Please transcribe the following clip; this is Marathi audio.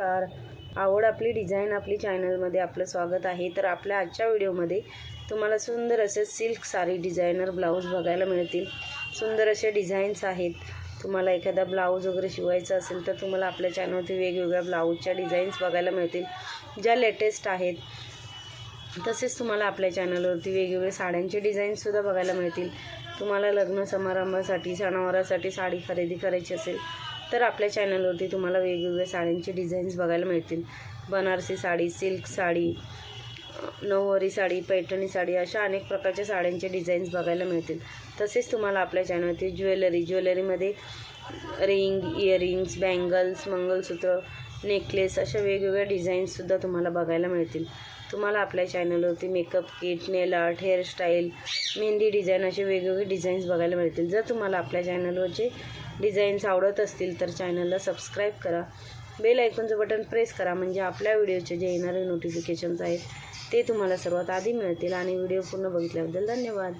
नमस्कार. आवड आपली डिझाईन आपली चॅनलमध्ये आपलं स्वागत आहे. तर आपल्या आजच्या व्हिडिओमध्ये तुम्हाला सुंदर असे सिल्क साडी डिझायनर ब्लाऊज बघायला मिळतील. सुंदर असे डिझाईन्स आहेत. तुम्हाला एखादा ब्लाऊज वगैरे शिवायचा असेल तर तुम्हाला आपल्या चॅनलवरती वेगवेगळ्या ब्लाऊजच्या डिझाईन्स बघायला मिळतील ज्या लेटेस्ट आहेत. तसेच तुम्हाला आपल्या चॅनलवरती वेगवेगळे साड्यांचे डिझाईन्ससुद्धा बघायला मिळतील. तुम्हाला लग्न समारंभासाठी सणावारासाठी साडी खरेदी करायची असेल तर आपल्या चॅनलवरती तुम्हाला वेगवेगळ्या साड्यांचे डिझाईन्स बघायला मिळतील. बनारसी साडी, सिल्क साडी, नऊवारी साडी, पैठणी साडी अशा अनेक प्रकारच्या साड्यांचे डिझाईन्स बघायला मिळतील. तसेच तुम्हाला आपल्या चॅनलवरती ज्वेलरीमध्ये ring, earrings, bangles, mangalsutra, necklace अशा वेगवेगळ्या डिझाईन्ससुद्धा तुम्हाला बघायला मिळतील. तुम्हाला आपल्या चॅनलवरती makeup kit, nail art, hairstyle, mehndi design असे वेगवेगळे डिझाईन्स बघायला मिळतील. जर तुम्हाला आपल्या चॅनलवरचे डिझाईन्स आवडत असतील तर चॅनलला सबस्क्राईब करा. बेल आयकॉनचं बटन प्रेस करा म्हणजे आपल्या व्हिडिओचे जे येणारे नोटिफिकेशन्स आहेत ते तुम्हाला सर्वात आधी मिळतील. आणि व्हिडिओ पूर्ण बघितल्याबद्दल धन्यवाद.